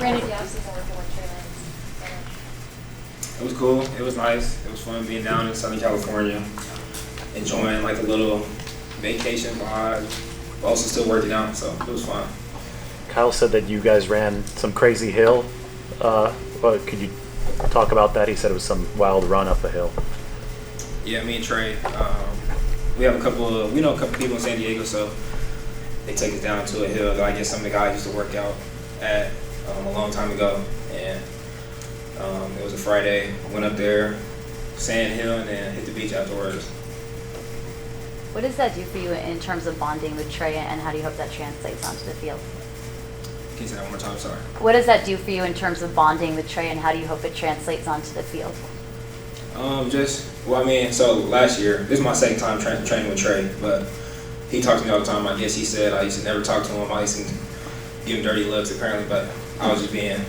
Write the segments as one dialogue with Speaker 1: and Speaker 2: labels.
Speaker 1: Brandon, the offseason working with Trey Lance?
Speaker 2: It was cool. It was nice. It was fun being down in Southern California, enjoying like a little vacation vibe, but also still working out, so it was fun.
Speaker 3: Kyle said that you guys ran some crazy hill. Could you talk about that? He said it was some wild run up a hill.
Speaker 2: Yeah, me and Trey, we know a couple people in San Diego, so they take us down to a hill that I guess some of the guys used to work out at a long time ago. And it was a Friday. Went up there, sand hill, and then hit the beach afterwards.
Speaker 4: What does that do for you in terms of bonding with Trey, and how do you hope that translates onto the field?
Speaker 2: Can you say that one more time? Sorry.
Speaker 4: What does that do for you in terms of bonding with Trey, and how do you hope it translates onto the field?
Speaker 2: So last year, this is my second time training with Trey, but he talked to me all the time. I guess he said I used to never talk to him. I used to give him dirty looks apparently, but I was just being,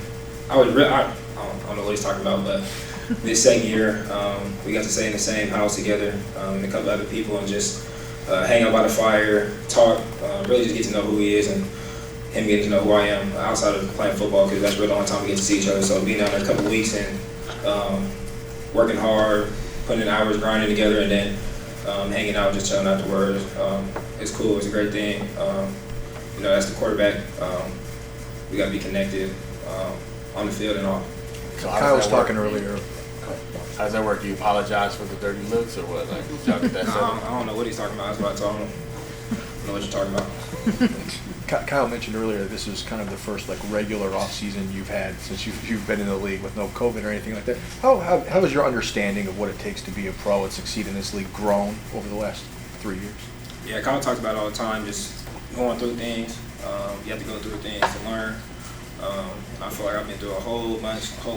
Speaker 2: I don't know what he's talking about, but this second year, we got to stay in the same house together, and a couple other people, and just hang out by the fire, talk, really just get to know who he is, and him getting to know who I am outside of playing football, because that's really the only time we get to see each other. So being down there a couple weeks and working hard, putting in hours, grinding together, and then hanging out, just chilling afterwards, it's cool. It's a great thing. As the quarterback, we got to be connected on the field and off.
Speaker 5: So Kyle was talking earlier. How does that work? Do you apologize for the dirty looks or what? Like, did y'all get that
Speaker 2: I don't know what he's talking about. That's what I told him. I don't know what you're talking about.
Speaker 5: Kyle mentioned earlier that this is kind of the first regular off season you've had since you've been in the league with no COVID or anything like that. How has your understanding of what it takes to be a pro and succeed in this league grown over the last 3 years?
Speaker 2: Yeah, Kyle talks about it all the time, just going through things. You have to go through things to learn. I feel like I've been through a whole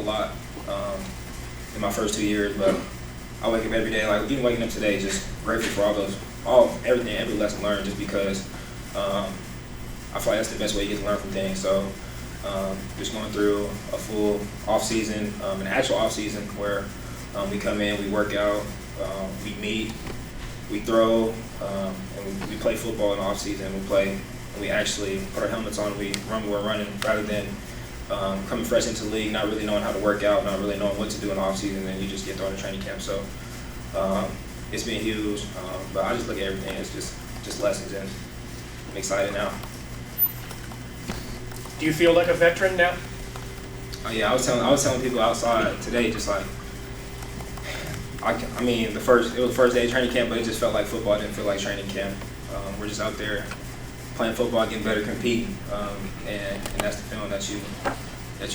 Speaker 2: lot in my first 2 years, but I wake up every day, like even waking up today, just grateful for everything, every lesson learned, just because I feel like that's the best way you get to learn from things. So just going through a full off season, an actual off season where we come in, we work out, we meet, we throw, and we play football in the off season. We actually put our helmets on, we run where we're running, rather than coming fresh into the league, not really knowing how to work out, not really knowing what to do in the off season, and you just get thrown in training camp. So it's been huge, but I just look at everything as just lessons, and I'm excited now.
Speaker 6: Do you feel like a veteran now?
Speaker 2: Yeah, I was telling people outside today, just like, it was the first day of training camp, but it just felt like football. It didn't feel like training camp. We're just out there playing football, getting better, competing, and that's the feeling that you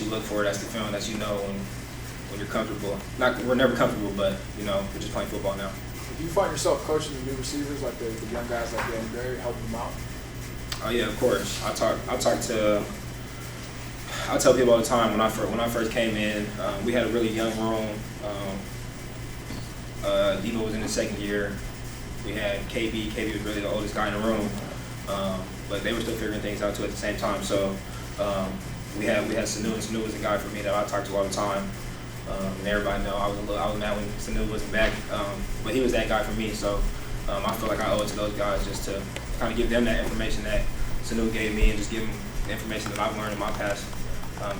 Speaker 2: look for. That's the feeling that you know when you're comfortable. We're never comfortable, but we're just playing football now.
Speaker 7: Do you find yourself coaching the new receivers, like the young guys like Dan Barry, helping them out?
Speaker 2: Oh yeah, of course. I tell people all the time when I first came in, we had a really young room. Devo was in his second year. We had KB. KB was really the oldest guy in the room, but they were still figuring things out too at the same time. So we had Sanu, and Sanu was a guy for me that I talked to all the time. And everybody know I was mad when Sanu wasn't back, but he was that guy for me. So I feel like I owe it to those guys just to kind of give them that information that Sanu gave me, and just give them the information that I've learned in my past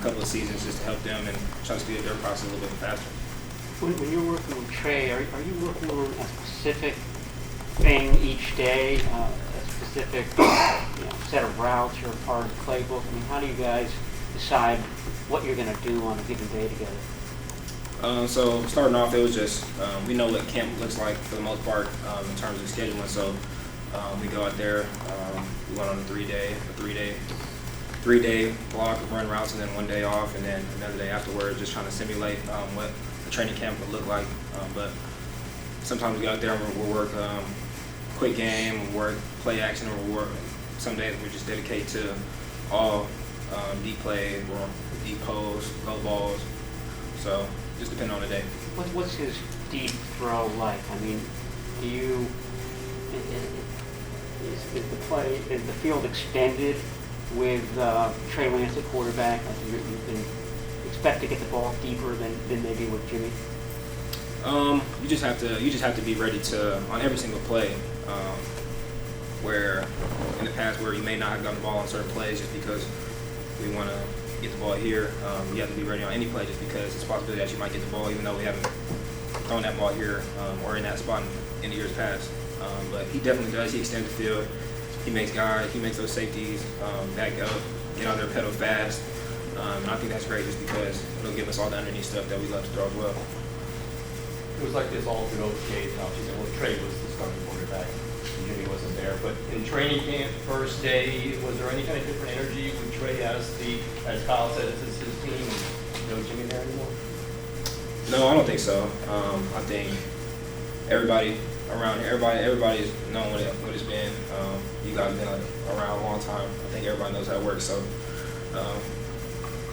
Speaker 2: couple of seasons, just to help them and try to speed up their process a little bit faster.
Speaker 8: When you're working with Trey, are you working on a specific thing each day, a specific set of routes or part of the playbook? How do you guys decide what you're going to do on a given day together?
Speaker 2: So starting off, it was just we know what camp looks like for the most part in terms of scheduling. So we go out there. We went on a three-day block of run routes, and then 1 day off, and then another day afterwards, just trying to simulate what the training camp would look like. But sometimes we go out there and we'll work quick game, we'll work play action, or we'll work. Some days we just dedicate to all deep play or deep posts, low balls. So just depending on the day.
Speaker 8: What's his deep throw like? Do you is the field extended with Trey Lance at quarterback? You can expect to get the ball deeper than maybe with Jimmy.
Speaker 2: You just have to be ready to on every single play. Where in the past where you may not have gotten the ball on certain plays just because we want to get the ball here. You have to be ready on any play just because it's a possibility that you might get the ball even though we haven't thrown that ball here or in that spot in the years past. But he definitely does. He extends the field. He makes those safeties back up, get on there, pedal fast. And I think that's great just because it'll give us all the underneath stuff that we love to throw as well.
Speaker 9: It was like this all throughout the game. Obviously, well, Trey was the starting quarterback. Jimmy wasn't there. But in training camp, first day, was there any kind of different energy with Trey as Kyle said, it's his team, and no Jimmy there anymore?
Speaker 2: No, I don't think so. I think everybody around here, everybody's known what it's been. You guys have been around a long time. I think everybody knows how it works. So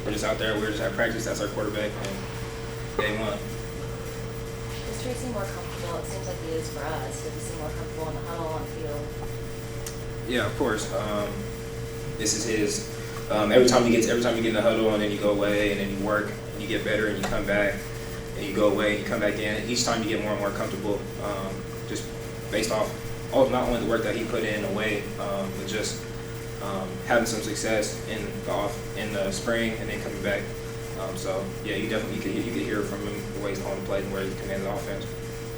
Speaker 2: we're just out there. We're just at practice. That's our quarterback, and day one.
Speaker 1: Does Trey seem more comfortable? It seems like he is for us. Does he seem more comfortable in the huddle, on the field?
Speaker 2: Yeah, of course. This is his. Every time you get in the huddle, and then you go away, and then you work, and you get better, and you come back, and you go away, and you come back in. Each time you get more and more comfortable, just based off not only the work that he put in away, but just having some success in the spring, and then coming back. So yeah, you could hear from him the way he's calling the plays and where he commands the offense.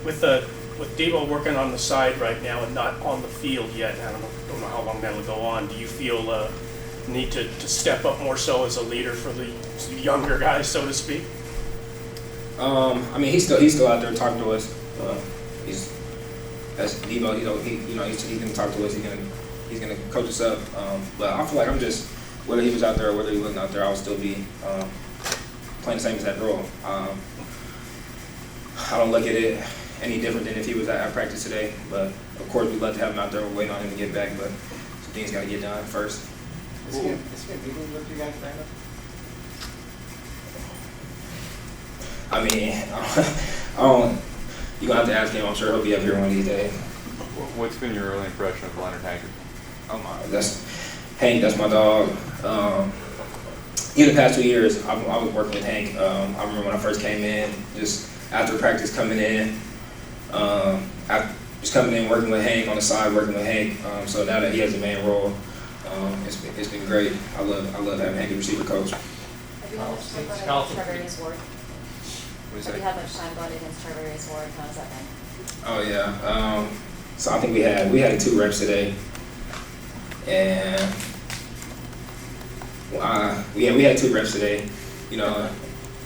Speaker 6: With Debo working on the side right now and not on the field yet, I don't know how long that'll go on. Do you feel need to step up more so as a leader for the younger guys, so to speak?
Speaker 2: I mean, he's still out there talking to us. That's Debo. He's gonna talk to us. He's gonna coach us up. But I feel like I'm just, whether he was out there or whether he wasn't out there, I would still be playing the same exact role. I don't look at it any different than if he was at practice today. But of course, we'd love to have him out there. We're waiting on him to get back, but some things got to get done first.
Speaker 7: Is he going to be with you guys, Brandon?
Speaker 2: I mean, you're gonna have to ask him. I'm sure he'll be up here one of these days.
Speaker 10: What's been your early impression of Leonard Hankard?
Speaker 2: Oh my, Hank. That's my dog. In the past 2 years, I was working with Hank. I remember when I first came in, just after practice coming in, just coming in, working with Hank on the side, working with Hank. So now that he has the main role, it's been great. I love having Hank as receiver coach.
Speaker 1: Have you had much time going against Trevor Ward? Have you had much time going against Trevor Ward? How's that been?
Speaker 2: Oh yeah. So I think we had 2 reps today, and we had 2 reps today. You know,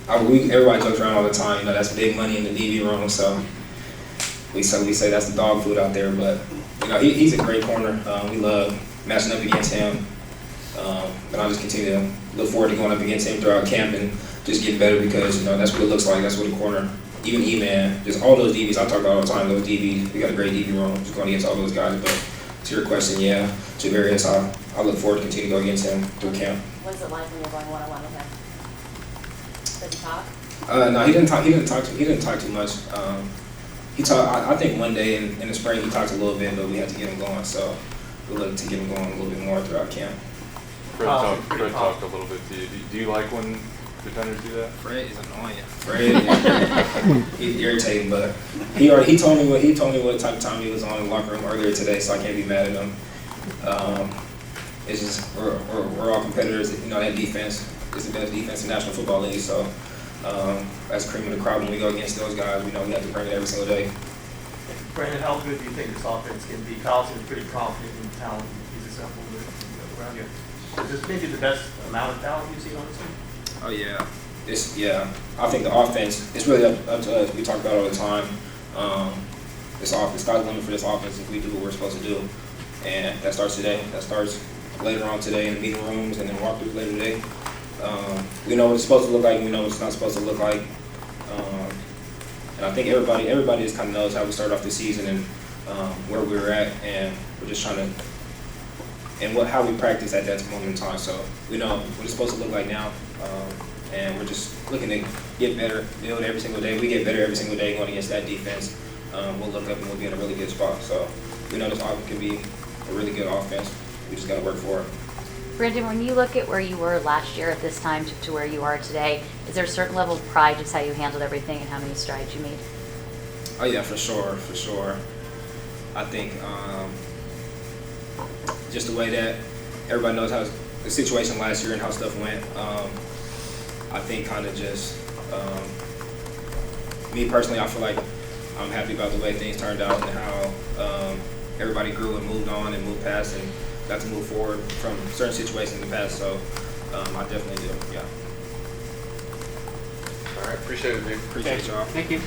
Speaker 2: everybody jokes around all the time. You know, that's big money in the DB room. So we say that's the dog food out there. But you know, he's a great corner. We love matching up against him. And I'll just continue to look forward to going up against him throughout camp and just getting better because, you know, that's what it looks like. That's what a corner, even E-Man, just all those DBs, I talk about all the time, those DBs, we got a great DB room, just going against all those guys. But to your question, yeah, Javarius, I look forward to continue to go against him through camp.
Speaker 1: What is it like when you're going one-on-one with him? Does he talk?
Speaker 2: No, he didn't talk too much. I think one day in the spring he talked a little bit, but we had to get him going. So we look to get him going a little bit more throughout camp.
Speaker 10: Fred talked a little bit to you. Do you like when defenders do that?
Speaker 2: Fred is annoying. Fred, he's irritating, but he told me what type of time he was on in the locker room earlier today, so I can't be mad at him. It's just we're all competitors. You know, that defense is the best defense in the National Football League. So that's cream of the crop when we go against those guys. We know we have to bring it every single day.
Speaker 9: Brandon, how good do you think this offense can be? Kyle seems pretty confident in the talent he's assembled around you. Is this maybe the best amount of talent you've seen on this team?
Speaker 2: Oh yeah, I think the offense. It's really up to us. We talk about it all the time. This offense, sky's the limit for this offense if we do what we're supposed to do, and that starts today. That starts later on today in the meeting rooms and then walkthroughs later today. We know what it's supposed to look like, and we know what it's not supposed to look like. And I think everybody just kind of knows how we started off the season and where we were at, and we're just trying to. And how we practice at that moment in time. So we know what it's supposed to look like now, and we're just looking to get better, build every single day. We get better every single day going against that defense. We'll look up and we'll be in a really good spot. So we know this offense can be a really good offense. We just got to work for it.
Speaker 4: Brandon, when you look at where you were last year at this time to where you are today, is there a certain level of pride just how you handled everything and how many strides you made?
Speaker 2: Oh yeah, for sure. I think just the way that everybody knows the situation last year and how stuff went. I think kind of just me personally, I feel like I'm happy about the way things turned out and how everybody grew and moved on and moved past and got to move forward from certain situations in the past. So I definitely do. Yeah.
Speaker 10: All right, appreciate it, dude.
Speaker 2: Appreciate y'all.
Speaker 8: Thank you.